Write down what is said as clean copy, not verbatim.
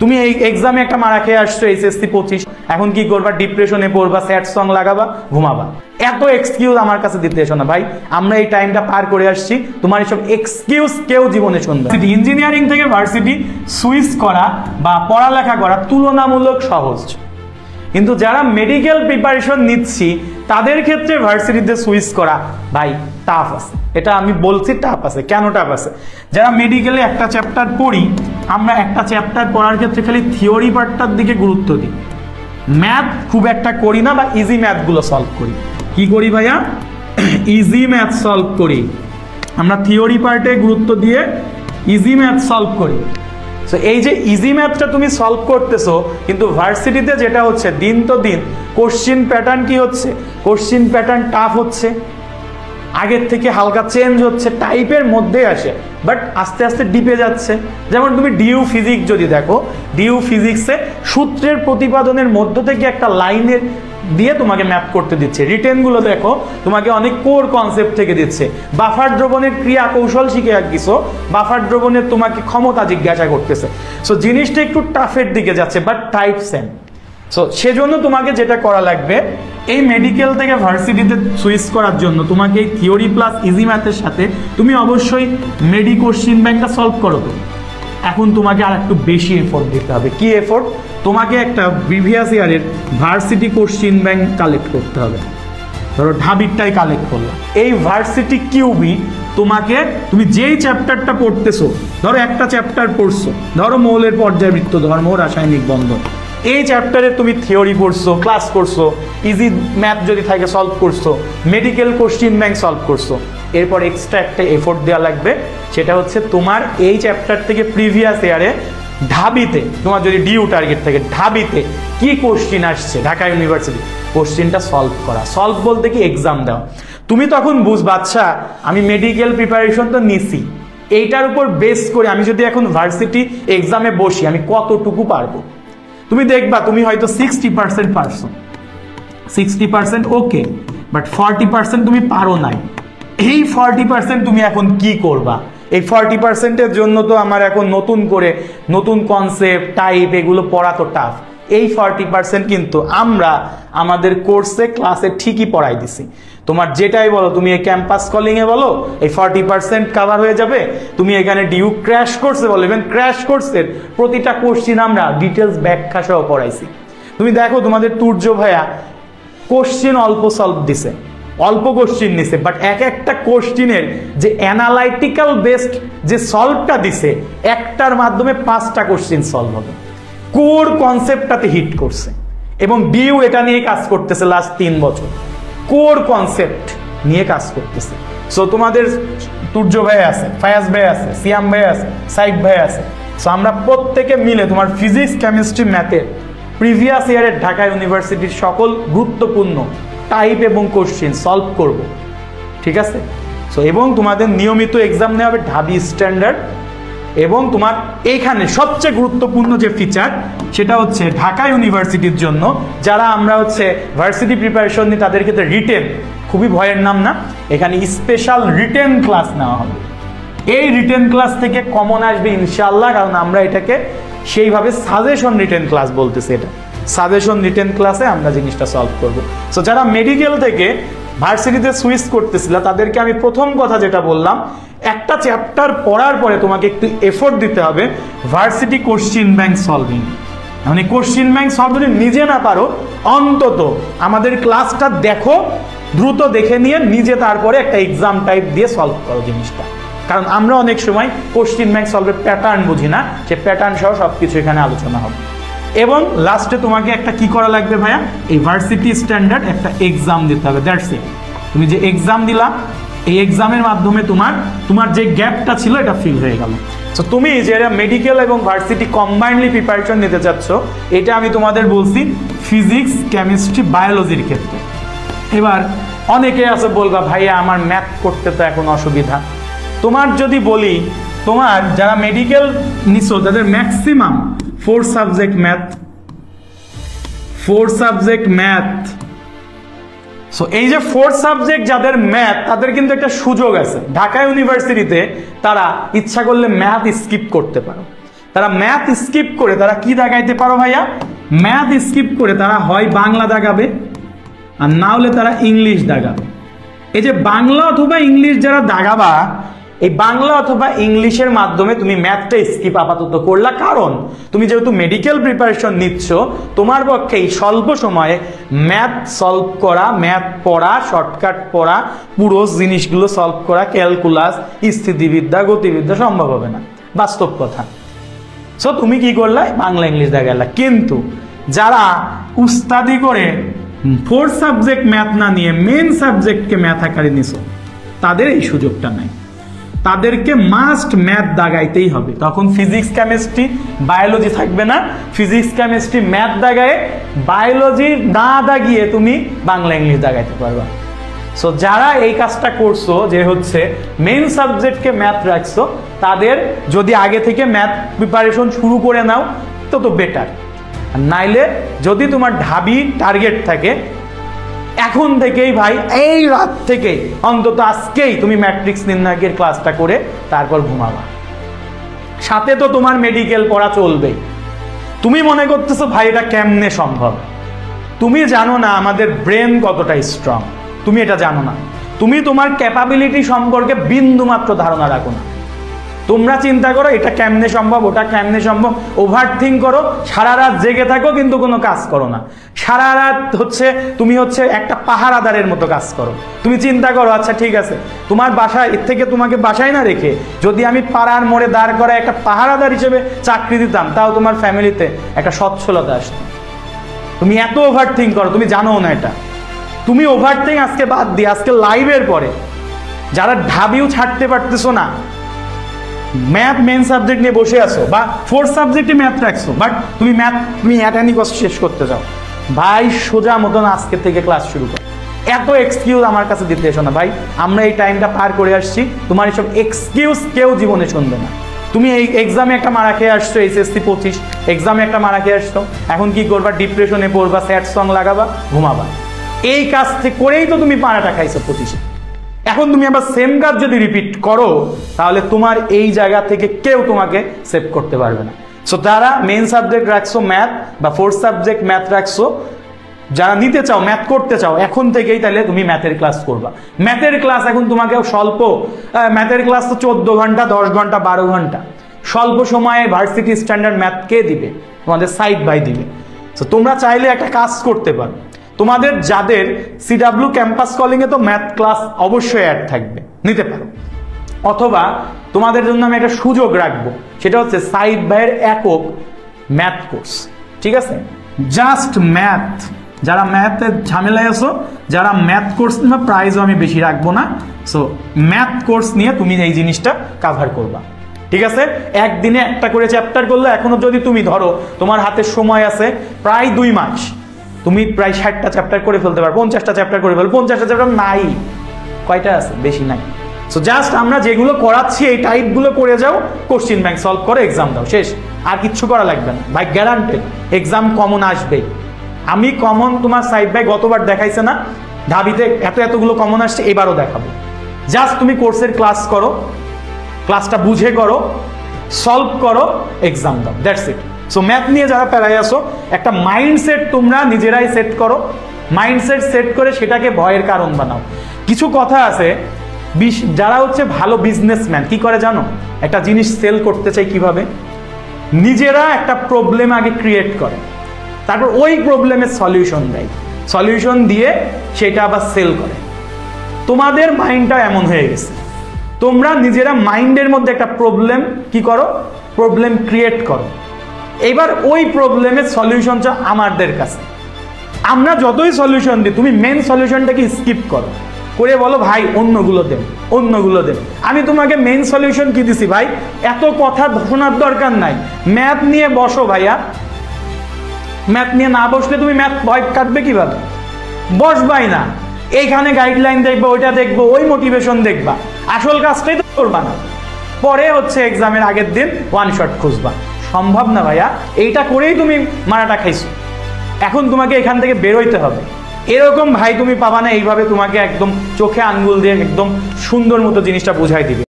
তুমি এই এক্সামে একটা মারা খেয়ে আসছো এইচএসসি 25, এখন কি করবা? ডিপ্রেশনে পড়বা, স্যাড সং লাগাবা, ঘুমাবা। এত এক্সকিউজ আমার কাছে দিতে এসো না ভাই, আমরা এই টাইমটা পার করে আসছি, তোমার এইসব এক্সকিউজ কেউ জীবনে শুনবে। ইঞ্জিনিয়ারিং থেকে ভার্সিটি সুইচ করা বা পড়ালেখা করা তুলনামূলক সহজ, কিন্তু যারা মেডিকেল প্রিপারেশন নিচ্ছি তাদের ক্ষেত্রে ভার্সিটিতে সুইচ করা ভাই টাফ আছে। এটা আমি বলছি টাফ আছে। কেন টাফ আছে? যারা মেডিকেলে একটা চ্যাপ্টার পড়ি, আমরা একটা চ্যাপ্টার পড়ার ক্ষেত্রে খালি থিওরি পার্টটার দিকে গুরুত্ব দিই, ম্যাথ খুব একটা করি না, বা ইজি ম্যাথগুলো সলভ করি। কি করি ভাইয়া? ইজি ম্যাথ সলভ করি। আমরা থিওরি পার্টে গুরুত্ব দিয়ে ইজি ম্যাথ সলভ করি। সো এই যে ইজি ম্যাথটা তুমি সলভ করতেছো, কিন্তু ভার্সিটিতে যেটা হচ্ছে দিন তো দিন কোশ্চিন প্যাটার্ন কি হচ্ছে, কোশ্চিন প্যাটার্ন টাফ হচ্ছে, আগের থেকে হালকা চেঞ্জ হচ্ছে, টাইপের মধ্যে আসে, বাট আস্তে আস্তে ডিপে যাচ্ছে। যেমন তুমি ডিউ ফিজিক্স যদি দেখো, ডিউ ফিজিক্সে সূত্রের প্রতিপাদনের মধ্য থেকে একটা লাইনের দিয়ে তোমাকে ম্যাপ করতে দিচ্ছে। রিটেনগুলো দেখো, তোমাকে অনেক কোর কনসেপ্ট থেকে দিচ্ছে। বাফার দ্রবণের ক্রিয়া কৌশল শিখে রাখিছো, বাফার দ্রবণের তোমাকে ক্ষমতা জিজ্ঞাসা করতেছে। সো জিনিসটা একটু টাফের দিকে যাচ্ছে, বাট টাইপ সেম। সো সেজন্য তোমাকে যেটা করা লাগবে, এই মেডিকেল থেকে ভার্সিটিতে সুইচ করার জন্য তোমাকে এই থিওরি প্লাস ইজি ম্যাথের সাথে তুমি অবশ্যই মেডি কোশ্চিন ব্যাংকটা সলভ করো। তো এখন তোমাকে আর একটু বেশি এফোর্ট দিতে হবে। কি এফোর্ট? তোমাকে একটা প্রিভিয়াস ইয়ারের ভার্সিটি কোশ্চিন ব্যাংক কালেক্ট করতে হবে। ধরো ঢাবিরটাই কালেক্ট করলো, এই ভার্সিটি কিউবি তোমাকে, তুমি যেই চ্যাপ্টারটা পড়তেছো, ধরো একটা চ্যাপ্টার পড়ছো, ধরো মৌলের পর্যায়বৃত্ত ধর্ম, রাসায়নিক বন্ধন, এই চ্যাপ্টারে তুমি থিওরি পড়ছো, ক্লাস করছো, ইজি ম্যাথ যদি থাকে সলভ করছো, মেডিকেল কোশ্চিন ব্যাংক সলভ করছো। এরপর এক্সট্রা একটা এফোর্ট দেওয়া লাগবে, সেটা হচ্ছে তোমার এই চ্যাপ্টার থেকে প্রিভিয়াস ইয়ারে ঢাবিতে, তোমার যদি ডিউ টার্গেট থাকে, ঢাবিতে কি কোশ্চিন আসছে ঢাকা ইউনিভার্সিটি, কোশ্চিনটা সলভ করা। সলভ বলতে কি? এক্সাম দেওয়া। তুমি তখন বুঝবা, আচ্ছা আমি মেডিকেল প্রিপারেশন তো নিছি, এইটার উপর বেস করে আমি যদি এখন ভার্সিটি এক্সামে বসি আমি কতটুকু পারবো। তুমি দেখবা তুমি হয়তো 60% পারছো, 60% ওকে, বাট 40% তুমি পারো নাই। এই 40% তুমি এখন কি করবা? এই 40%-এর জন্য তো আমার এখন নতুন করে নতুন কনসেপ্ট, টাইপ এগুলো পড়া তো টাফ। এই 40% কিন্তু আমরা আমাদের কোর্সে ক্লাসে ঠিকই পড়াই দিছি। তোমার যেটাই বলো, তুমি এই ক্যাম্পাস কলিংয়ে বলো, এই 40% কাভার হয়ে যাবে। তুমি এখানে ডিউ ক্র্যাশ কোর্সে বলো, ইভেন ক্র্যাশ কোর্সের প্রতিটা কোশ্চিন আমরা ডিটেলস ব্যাখ্যা সহ পড়াইছি। তুমি দেখো তোমাদের তুর্য ভাইয়া কোশ্চিন অল্প সলভ দিছে, অল্প কোশ্চিন নিছে, বাট এক একটা কোশ্চিনের যে অ্যানালাইটিক্যাল বেসড যে সলভটা দিছে, একটার মাধ্যমে 5টা কোশ্চিন সলভ হবে। কোর কনসেপ্টটাতে হিট করছে, এবং ডিউ এটা নিয়ে কাজ করতেছে লাস্ট 3 বছর, কোর কনসেপ্ট নিয়ে কাজ করতেছে। সো তোমাদের তুর্য ভাই আছে, ফায়াজ ভাই আছে, সিয়াম ভাই আছে, সাইদ ভাই আছে। সো আমরা প্রত্যেকে মিলে তোমার ফিজিক্স, কেমিস্ট্রি, ম্যাথের প্রিভিয়াস ইয়ারের ঢাকা ইউনিভার্সিটির সকল গুরুত্বপূর্ণ টাইপ এবং কোশ্চিন সলভ করব, ঠিক আছে? সো এবং তোমাদের নিয়মিত এক্সাম নেওয়া হবে ঢাবি স্ট্যান্ডার্ড। এবং তোমার এইখানে সবচেয়ে গুরুত্বপূর্ণ যে ফিচার, সেটা হচ্ছে ঢাকা ইউনিভার্সিটির জন্য যারা আমরা হচ্ছে ভার্সিটি প্রিপারেশন নিই, তাদের ক্ষেত্রে রিটেন খুবই ভয়ের নাম না, এখানে স্পেশাল রিটেন ক্লাস নেওয়া হবে। এই রিটেন ক্লাস থেকে কমন আসবে ইনশাআল্লাহ, কারণ আমরা এটাকে সেইভাবে সাজেশন রিটেন ক্লাস বলতেছি। এটা সাজেশন রিটেন ক্লাসে আমরা জিনিসটা সলভ করব। সো যারা মেডিকেল থেকে ভার্সিটিতে সুইচ করতেছিল, তাদেরকে আমি প্রথম কথা যেটা বললাম, একটা চ্যাপ্টার পড়ার পরে তোমাকে একটু এফোর্ট দিতে হবে ভার্সিটি কোশ্চিন ব্যাংক সলভিং। মানে কোশ্চিন ব্যাংক সলভ যদি নিজে না পারো, অন্তত আমাদের ক্লাসটা দেখো, দ্রুত দেখে নিয়ে নিজে তারপরে একটা এক্সাম টাইপ দিয়ে সলভ করো জিনিসটা। কারণ আমরা অনেক সময় কোশ্চিন ব্যাংক সলভের প্যাটার্ন বুঝি না, সে প্যাটার্ন সহ সবকিছু এখানে আলোচনা হবে। এবং লাস্টে তোমাকে একটা কি করা লাগবে ভাইয়া, এই ভার্সিটি স্ট্যান্ডার্ড একটা এক্সাম দিতে হবে। That's it. তুমি যে এক্সাম দিলা, এই এক্সামের মাধ্যমে তোমার যে গ্যাপটা ছিল এটা ফিল হয়ে গেল। সো তুমি যারা মেডিকেল এবং ভার্সিটি কম্বাইন্ডলি প্রিপারেশন নিতে চাচ্ছ, এটা আমি তোমাদের বলছি ফিজিক্স, কেমিস্ট্রি, বায়োলজির ক্ষেত্রে। এবার অনেকে আছে বলবা, ভাইয়া আমার ম্যাথ করতে তো এখন অসুবিধা। তোমার যদি বলি, তোমার যারা মেডিকেল নিছো তাদের ম্যাক্সিমাম 4 সাবজেক্ট ম্যাথ। সো এই যে 4 সাবজেক্ট যাদের ম্যাথ, তাদের কিন্তু একটা সুযোগ আছে ঢাকা ইউনিভার্সিটিতে, তারা ইচ্ছা করলে ম্যাথ স্কিপ করতে পারো। তারা ম্যাথ স্কিপ করে তারা কি দাগাইতে পারো ভাইয়া? ম্যাথ স্কিপ করে তারা হয় বাংলা দাগাবে, আর না হলে তারা ইংলিশ দাগাবে। এই যে বাংলা অথবা ইংলিশ যারা দাগাবা, এই বাংলা অথবা ইংলিশের মাধ্যমে তুমি ম্যাথটা স্কিপ আপাতত করলা, কারণ তুমি যেহেতু মেডিকেল প্রিপারেশন নিচ্ছ, তোমার পক্ষে এই স্বল্প সময়ে ম্যাথ সলভ করা, ম্যাথ পড়া, শর্টকাট পড়া, পুরো জিনিসগুলো সলভ করা, ক্যালকুলাস, স্থিতিবিদ্যা, গতিবিদ্যা সম্ভব হবে না, বাস্তব কথা। সো তুমি কি করলা? বাংলা ইংলিশ দেখালা। কিন্তু যারা উস্তাদি করে 4 সাবজেক্ট ম্যাথ না নিয়ে মেন সাবজেক্টকে ম্যাথ আকারে নিছো, তাদের এই সুযোগটা নাই। তাদেরকে মাস্ট ম্যাথ দাগাইতেই হবে। তখন ফিজিক্স, কেমিস্ট্রি, বায়োলজি থাকবে না। ফিজিক্স, কেমিস্ট্রি, ম্যাথ দাগায়, বায়োলজি না দাগিয়ে তুমি বাংলা ইংলিশ দাগাইতে পারবা। সো যারা এই কাজটা করছো, যে হচ্ছে মেন সাবজেক্টকে ম্যাথ রাখছো, তাদের যদি আগে থেকে ম্যাথ প্রিপারেশন শুরু করে নাও তো বেটার। নাইলে যদি তোমার ঢাবি টার্গেট থাকে, এখন থেকেই ভাই, এই রাত থেকে অন্তত আজকেই তুমি ম্যাট্রিক্স নির্ণায়কের ক্লাসটা করে তারপর ঘুমাবা। সাথে তো তোমার মেডিকেল পড়া চলবেই। তুমি মনে করতেছো ভাই এটা কেমনে সম্ভব? তুমি জানো না আমাদের ব্রেন কতটা স্ট্রং, তুমি এটা জানো না। তুমি তোমার ক্যাপাবিলিটি সম্পর্কে বিন্দুমাত্র ধারণা রাখো না। তোমরা চিন্তা করো এটা কেমনে সম্ভব, ওটা কেমনে সম্ভব, ওভার থিঙ্ক করো, সারা রাত জেগে থাকো কিন্তু কোনো কাজ করো না। সারা রাত তুমি একটা পাহারাদারের মতো কাজ করো। তুমি চিন্তা করো, আচ্ছা ঠিক আছে, তোমার বাসায় এর থেকে তোমাকে বাসায় না রেখে যদি আমি পাড়ার মোড়ে দাঁড় করা একটা পাহারাদার হিসেবে চাকরি দিতাম, তাও তোমার ফ্যামিলিতে একটা সচ্ছলতা আসতো। তুমি এত ওভার থিঙ্ক করো, তুমি জানো না এটা। তুমি ওভার থিঙ্ক আজকে বাদ দিয়ে, আজকে লাইভের পরে যারা ঢাবিও ছাড়তে পারতেছো না, ম্যাথ মেন সাবজেক্ট নিয়ে বসে আছো বা 4 সাবজেক্টে ম্যাথ রাখছো, বাট তুমি অ্যাটানি কষ্ট শেষ করতে চাও, ভাই সোজা মতন আজকে থেকে ক্লাস শুরু করো। এত এক্সকিউজ আমার কাছে দিতে এসো না ভাই, আমরা এই টাইমটা পার করে আসছি। তোমার এসব এক্সকিউজ কেউ জীবনে শুনবে না। তুমি এই এক্সামে একটা মারা খেয়ে আসছো, SSC 25 এক্সামে একটা মারা খেয়ে আসছো, এখন কি করবা? ডিপ্রেশনে পড়বা, স্যাড সং লাগাবা, ঘুমাবা। এই কাজ করেই তো তুমি মারাটা খাইছো 25-এ। এখন তুমি আবার সেম কাজ যদি রিপিট করো, তাহলে তোমার এই জায়গা থেকে কেউ তোমাকে সেভ করতে পারবে না। সো তারা মেন সাবজেক্ট রাখছো ম্যাথ বা 4 সাবজেক্ট ম্যাথ রাখছো, যারা নিতে চাও, ম্যাথ করতে চাও, এখন থেকেই তাহলে তুমি ম্যাথের ক্লাস করবা। ম্যাথের ক্লাস এখন তোমাকে স্বল্প, ম্যাথের ক্লাস তো 14 ঘন্টা, 10 ঘন্টা, 12 ঘন্টা, স্বল্প সময়ে ভার্সিটি স্ট্যান্ডার্ড ম্যাথ কে দিবে? তোমাদের সাইড বাই দিবে। সো তোমরা চাইলে একটা কাজ করতে পারো, তোমাদের যাদের CW ক্যাম্পাস কলিংয়ে তো ম্যাথ ক্লাস অবশ্যই অ্যাড থাকবে, নিতে পারো। অথবা তোমাদের জন্য আমি একটা সুযোগ রাখবো, সেটা হচ্ছে সাইড বাইয়ের একক ম্যাথ কোর্স। ঠিক আছে, জাস্ট ম্যাথ। যারা ম্যাথের ঝামেলায় আছো, যারা ম্যাথ কোর্স নিয়ে, প্রাইজও আমি বেশি রাখবো না। সো ম্যাথ কোর্স নিয়ে তুমি এই জিনিসটা কাভার করবা। ঠিক আছে, একদিনে একটা করে চ্যাপ্টার করলে, এখনো যদি তুমি ধরো তোমার হাতে সময় আছে প্রায় 2 মাস, তুমি প্রায় 60টা চ্যাপ্টার করে ফেলতে পারো, 50টা চ্যাপ্টার করে ফেলো। 50টা চ্যাপ্টার নাই, কয়টা আছে? বেশি নাই। সো জাস্ট আমরা যেগুলো করাচ্ছি এই টাইপগুলো করে যাও, কোশ্চিন ব্যাংক সলভ করে এক্সাম দাও, শেষ। আর কিচ্ছু করা লাগবে না ভাই, গ্যারান্টেড এক্সাম কমন আসবেই। আমি কমন তোমার সাইড বাই গতবার দেখাইছে না, ঢাবিতে এতগুলো কমন আসছে, এবারও দেখাবো। জাস্ট তুমি কোর্সের ক্লাস করো, ক্লাসটা বুঝে করো, সলভ করো, এক্সাম দাও, দ্যাটস ইট। সো ম্যাথ নিয়ে যারা প্যারায় আসো, একটা মাইন্ডসেট তোমরা নিজেরাই সেট করো। মাইন্ডসেট সেট করে সেটাকে ভয়ের কারণ বানাও। কিছু কথা আছে, যারা ভালো বিজনেসম্যান কি করে জানো? একটা জিনিস সেল করতে চাই কিভাবে? নিজেরা একটা প্রবলেম আগে ক্রিয়েট করে, তারপর ওই প্রবলেমের সলিউশন দেয়, সলিউশন দিয়ে সেটা আবার সেল করে। তোমাদের মাইন্ডটা এমন হয়ে গেছে, তোমরা নিজেরা মাইন্ডের মধ্যে একটা প্রবলেম কি করো? প্রবলেম ক্রিয়েট করো। এবার ওই প্রবলেমের সলিউশন চাও আমাদের কাছে। আমরা যতই সলিউশন দিই, তুমি মেন সলিউশনটাকে স্কিপ করো, করে বলো ভাই অন্যগুলো দেন, অন্যগুলো দেন। আমি তোমাকে মেন সলিউশন কি দিছি ভাই? এত কথা শোনার দরকার নাই, ম্যাথ নিয়ে বসো ভাইয়া। ম্যাথ নিয়ে না বসলে তুমি ম্যাথ ভয় কাটবে কিভাবে? বসবাই না, এইখানে গাইডলাইন দেখবো, ওইটা দেখবো, ওই মোটিভেশন দেখবা, আসল কাজটাই তো করবা না। পরে এক্সামের আগের দিন ওয়ান শট খুঁজবা, সম্ভব না ভাইয়া। এইটা করেই তুমি মারাটা খাইছো, এখন তোমাকে এখান থেকে বেরোইতে হবে। এরকম ভাই তুমি পাবা না, এইভাবে তোমাকে একদম চোখে আঙ্গুল দিয়ে একদম সুন্দর মতো জিনিসটা বুঝাই দিবে।